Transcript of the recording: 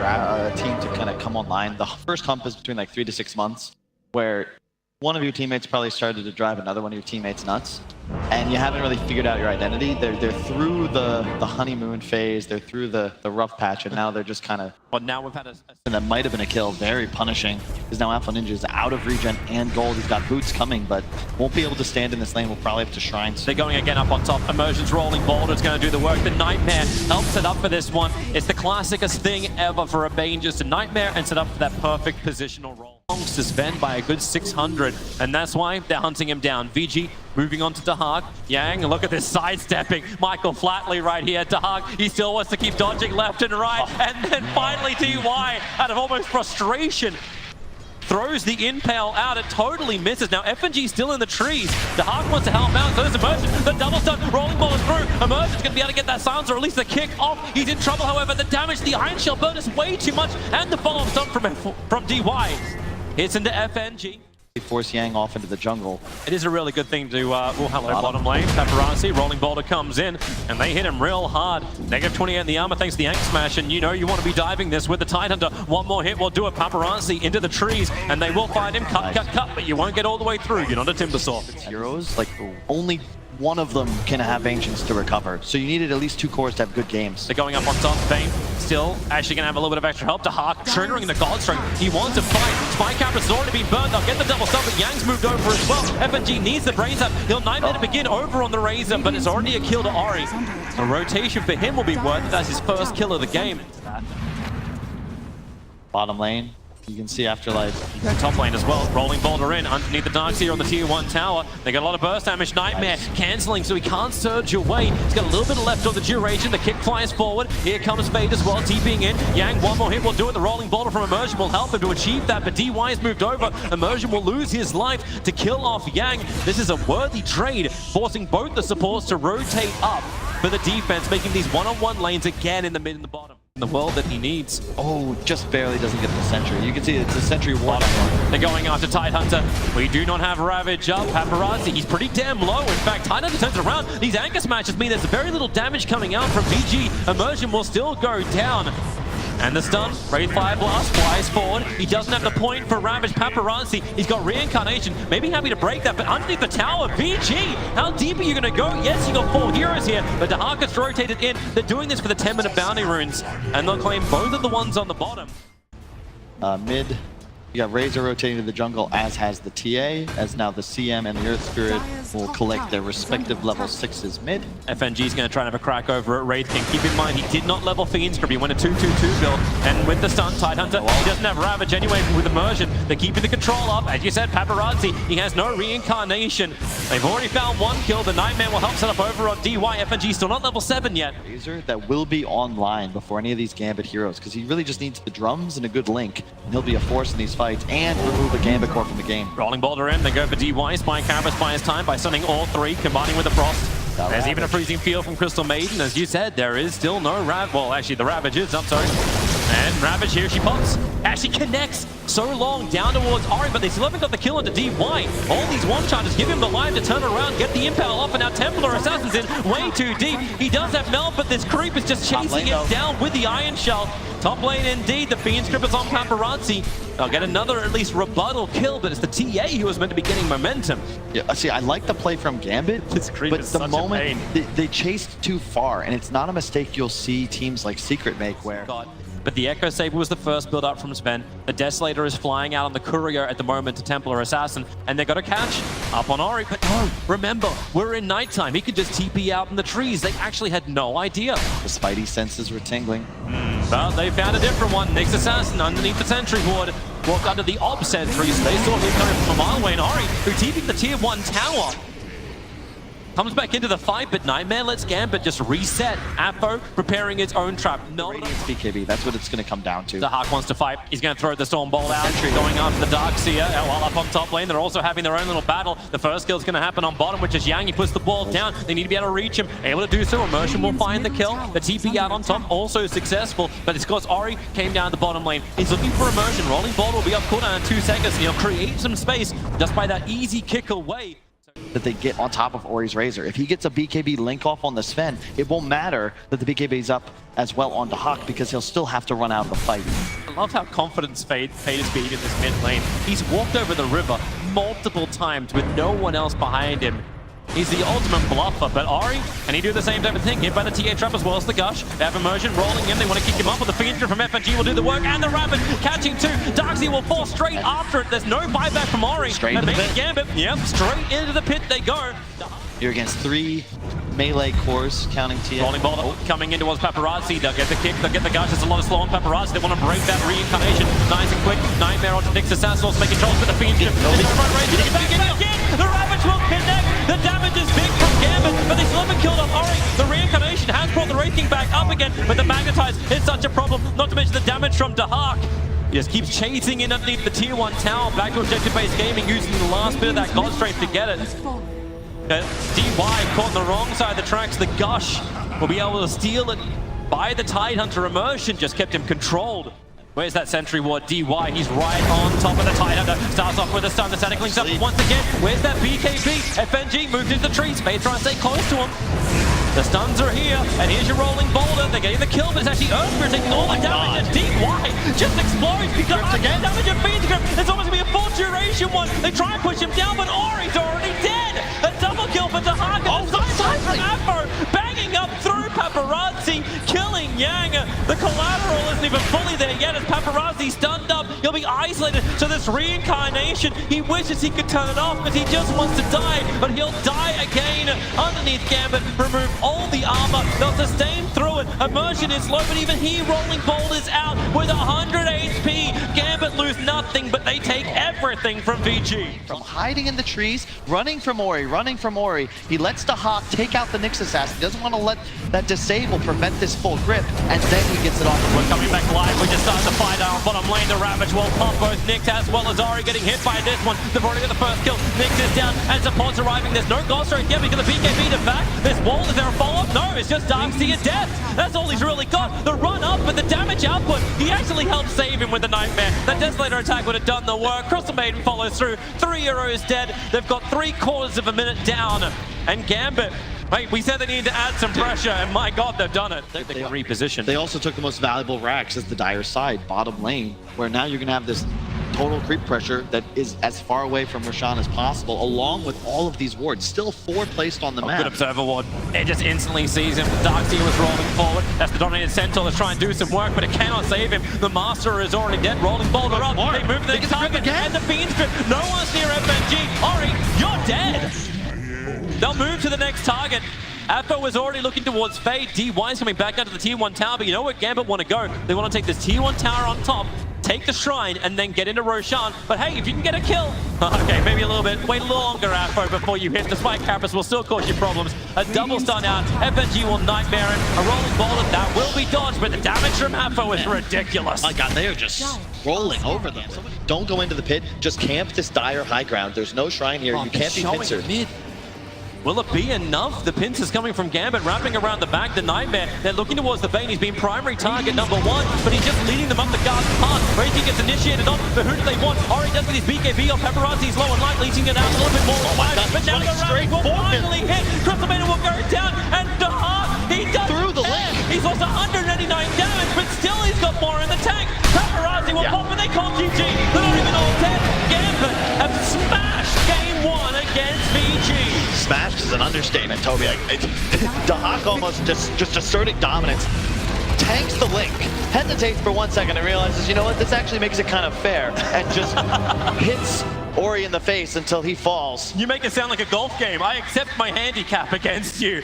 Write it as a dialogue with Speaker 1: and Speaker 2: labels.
Speaker 1: a team to kind of come online. The first hump is between like 3 to 6 months, where one of your teammates probably started to drive another one of your teammates nuts, and you haven't really figured out your identity. They're through the honeymoon phase, they're through the rough patch, and now they're just kind of...
Speaker 2: But now we've had
Speaker 1: And that might have been a kill, very punishing, because now Alpha Ninja is out of regen and gold. He's got boots coming, but won't be able to stand in this lane. We'll probably have to shrines.
Speaker 2: They're going again up on top. Immersion's rolling. Boulder's going to do the work. The Nightmare helps it up for this one. It's the classicest thing ever for a Bane, just a Nightmare and set up for that perfect positional roll. To Sven by a good 600, and that's why they're hunting him down. Vici moving on to Dahak. Yang, look at this sidestepping. Michael Flatley right here. Dahak, he still wants to keep dodging left and right, and then finally DY, out of almost frustration, throws the impale out. It totally misses. Now FNG still in the trees. Dahak wants to help out, so there's Immersion. The double stun, rolling ball is through. Immersion's going to be able to get that silence, or at least the kick off. He's in trouble, however. The damage, the Iron Shell burn is way too much, and the follow-up stun from DY. Hits into FNG.
Speaker 1: They force Yang off into the jungle.
Speaker 2: It is a really good thing to, bottom lane. Paparazzi, rolling boulder comes in, and they hit him real hard. Negative 28 in the armor thanks to the Yank Smash, and you know you want to be diving this with the Tidehunter. One more hit will do it. Paparazzi into the trees, and they will find him. Cut, but you won't get all the way through. You're not a Timbersaw.
Speaker 1: It's heroes, like only one of them can have Ancients to recover. So you needed at least 2 cores to have good games.
Speaker 2: They're going up on top. Vayne still actually going to have a little bit of extra help. Dahak triggering the Godstrength. He wants to fight. Spy Capra's already been burned. They'll get the double stun, but Yang's moved over as well. FNG needs the Brains up. He'll Nightmare to begin over on the Razor, but it's already a kill to Ori. A rotation for him will be worth it. That's his first kill of the game.
Speaker 1: Bottom lane. You can see Afterlife.
Speaker 2: Top lane as well. Rolling boulder in underneath the Darkseer on the tier 1 tower. They got a lot of burst damage. Nightmare cancelling, so he can't surge away. He's got a little bit left on the duration. The kick flies forward. Here comes Fade as well, TPing in. Yang, one more hit will do it. The rolling boulder from Immersion will help him to achieve that, but DY has moved over. Immersion will lose his life to kill off Yang. This is a worthy trade, forcing both the supports to rotate up for the defense, making these one-on-one lanes again in the mid and the bottom. The world that he needs.
Speaker 1: Oh, just barely doesn't get the Sentry. You can see it's a Sentry water.
Speaker 2: They're going after Tidehunter. We do not have Ravage up. Paparazzi, he's pretty damn low. In fact, Tidehunter turns around. These anchor smashes mean there's very little damage coming out from VG. Immersion will still go down. And the stun, Wraith Fire Blast flies forward. He doesn't have the point for Ravage. Paparazzi, he's got Reincarnation. Maybe happy to break that, but underneath the tower, VG, how deep are you going to go? Yes, you got 4 heroes here, but Dahak has rotated in. They're doing this for the 10-minute bounty runes, and they'll claim both of the ones on the bottom.
Speaker 1: Mid, you got Razor rotating to the jungle, as has the TA, as now the CM and the Earth Spirit will collect their respective level 6s mid.
Speaker 2: FNG is going to try and have a crack over at Wraith King. Keep in mind, he did not level Fiend Script. He went a 2-2-2 build, and with the stun, Tidehunter, he doesn't have Ravage anyway with Immersion. They're keeping the control up. As you said, Paparazzi, he has no Reincarnation. They've already found 1 kill. The Nightmare will help set up over on DY. FNG still not level 7 yet.
Speaker 1: Razor that will be online before any of these Gambit heroes, because he really just needs the drums and a good link, and he'll be a force in these fights and remove the Gambit core from the game.
Speaker 2: Rolling boulder in, they go for DY. Spy Cameras by his time by stunning all 3, combining with the Frost. There's even a freezing field from Crystal Maiden. As you said, there is still no well, actually the Ravage is up, sorry. And Ravage here, she pops. Actually connects so long down towards Ori, but they still haven't got the kill into DY. All these one-charges give him the line to turn around, get the impale off, and now Templar Assassin's in way too deep. He does have Mel, but this creep is just chasing him down with the Iron Shell. Top lane indeed, the Fiend Script is on Paparazzi. They'll get another at least rebuttal kill, but it's the TA who was meant to be getting momentum.
Speaker 1: Yeah, see, I like the play from Gambit,
Speaker 2: this creep
Speaker 1: but
Speaker 2: is
Speaker 1: the
Speaker 2: such
Speaker 1: moment
Speaker 2: a pain.
Speaker 1: they chased too far, and it's not a mistake you'll see teams like Secret make where...
Speaker 2: But the Echo Saber was the first build up from Sven. The Desolator is flying out on the Courier at the moment to Templar Assassin, and they got to catch up on Ori. But no, remember, we're in nighttime. He could just TP out in the trees. They actually had no idea.
Speaker 1: The Spidey senses were tingling.
Speaker 2: But they found a different one. Next Assassin underneath the Sentry Ward. Walked under the Ob Sentry, so they saw him coming from a mile away. And Ori, who TP'd the tier 1 tower, comes back into the fight, but Nightmare lets Gambit just reset. Apo preparing his own trap. No,
Speaker 1: BKB, that's what it's going to come down to.
Speaker 2: Dahak wants to fight. He's going to throw the Storm Bolt out. Sentry going after the Darkseer. While up on top lane, they're also having their own little battle. The first kill is going to happen on bottom, which is Yang. He puts the ball down. They need to be able to reach him. Able to do so. Immersion will find the kill. The TP out on top, also successful, but it's because Ori came down the bottom lane. He's looking for Immersion. Rolling ball will be up cooldown in 2 seconds, and he'll create some space just by that easy kick away.
Speaker 1: that they get on top of Ori's Razor. If he gets a BKB link off on the Sven, it won't matter that the BKB is up as well on Dahak because he'll still have to run out of the fight.
Speaker 2: I love how confident Fade is being in this mid lane. He's walked over the river multiple times with no one else behind him. He's the ultimate bluffer, but Ori, and he do the same type of thing, hit by the TA trap as well as the Gush. They have immersion rolling in, they want to kick him up with the Fiendra from FNG will do the work, and the Rabbit catching two. Darkseid will fall straight after it. There's no buyback from Ori.
Speaker 1: Straight into the pit.
Speaker 2: Gambit, yep, straight into the pit they go.
Speaker 1: You're against 3 melee cores, counting TA.
Speaker 2: Rolling ball coming in towards Paparazzi. They'll get the kick, they'll get the Gush. There's a lot of slow on Paparazzi. They want to break that reincarnation. Nice and quick. Nightmare onto Nyx Assassins, making controls with the Fiendra. Front range, get back in. The Ravage will connect. The damage is big from Gambit, but they still haven't killed off Ori. The reincarnation has brought the Wraith King back up again, but the Magnetize is such a problem, not to mention the damage from Dahak. He just keeps chasing in underneath the tier 1 tower, back to objective-based gaming, using the last bit of that Godstrength to get it. DY caught on the wrong side of the tracks. The Gush will be able to steal it by the Tidehunter. Immersion just kept him controlled. Where's that sentry ward? DY, he's right on top of the Tidehunter. Starts off with a stun, the static links up once again. Where's that BKB? FNG moves into the trees. Spade trying to stay close to him. The stuns are here, and here's your rolling boulder. They're getting the kill, but it's actually Earthspear taking all the damage, and DY just explodes. He's got again damage of Fiend's Grip. It's almost gonna be a full duration one. They try and push him down, but Ori's already dead. A double kill for Dahak, and the side from Afro, banging up through Paparazzi, killing Yang. The collateral isn't even fully there yet as Paparazzi stunned up. He'll be isolated to this reincarnation. He wishes he could turn it off because he just wants to die, but he'll die again underneath Gambit. Remove all the armor. They'll sustain through it. Immersion is low, but even he rolling boulders out with 100 HP. Gambit lose nothing, but they take everything from Vici.
Speaker 1: From hiding in the trees, running from Ori. He lets Dahak take out the Nyx Assassin. He doesn't want to let that disable prevent this full grip, and then he gets it off.
Speaker 2: We're coming back live. We just started the fight down bottom lane. The Ravage will pop both Nyx as well as Ori getting hit by this one. They've already got the first kill. Nyx is down and support's arriving. There's no Godstrength yet because the BKB to back. This wall, is there a follow-up? No, it's just Darkseid death. That's all he's really got. The run up, but the damage output, he actually helped save him with the Nightmare. That Desolator attack would have done the work. Cross the Maiden follows through. 3 heroes dead. They've got 3/4 of a minute down. And Gambit, wait, we said they needed to add some pressure, and my God, they've done it. They can reposition.
Speaker 1: They also took the most valuable racks as the Dire side, bottom lane, where now you're going to have this total creep pressure that is as far away from Roshan as possible, along with all of these wards. Still 4 placed on the map.
Speaker 2: Good observer ward. It just instantly sees him. Darkseid was rolling forward. That's the dominated Centaur that's trying to do some work, but it cannot save him. The Master is already dead. Rolling boulder up. They move the next target, and the Fiend's Grip. No one's near FNG. Ori, you're dead. They'll move to the next target. Apo was already looking towards Fade. DY's coming back out to the tier 1 tower, but you know where Gambit want to go. They want to take this tier 1 tower on top, take the shrine, and then get into Roshan. But hey, if you can get a kill, okay, maybe a little bit. Wait a little longer, Apo, before you hit. The spike carapace will still cause you problems. A double stun out. FNG will Nightmare it. A rolling boulder that will be dodged, but the damage from Apo is ridiculous.
Speaker 1: My God, they are just rolling over them. Don't go into the pit. Just camp this Dire high ground. There's no shrine here. You can't be pincered.
Speaker 2: Will it be enough? The pincers coming from Gambit, wrapping around the back. The Nightmare, they're looking towards the Bane. He's been primary target number 1, but he's just leading them up the garden path. Raging gets initiated on, but who do they want? Ori does with his BKB off. Paparazzi's low and light, leading it out a little bit more. But now the Rabbit will finally hit. Crystalmaiden will go down, and Dahak, he does
Speaker 1: through the link.
Speaker 2: He's lost 189 damage, but still he's got more in the tank. Paparazzi will pop, and they call GG. They're not even all dead. Gambit have smashed game 1 against Vici.
Speaker 1: Smashed is an understatement, Toby. Dahak almost just asserting dominance. Tanks the link, hesitates for 1 second and realizes, you know what, this actually makes it kind of fair, and just hits Ori in the face until he falls.
Speaker 2: You make it sound like a golf game. I accept my handicap against you.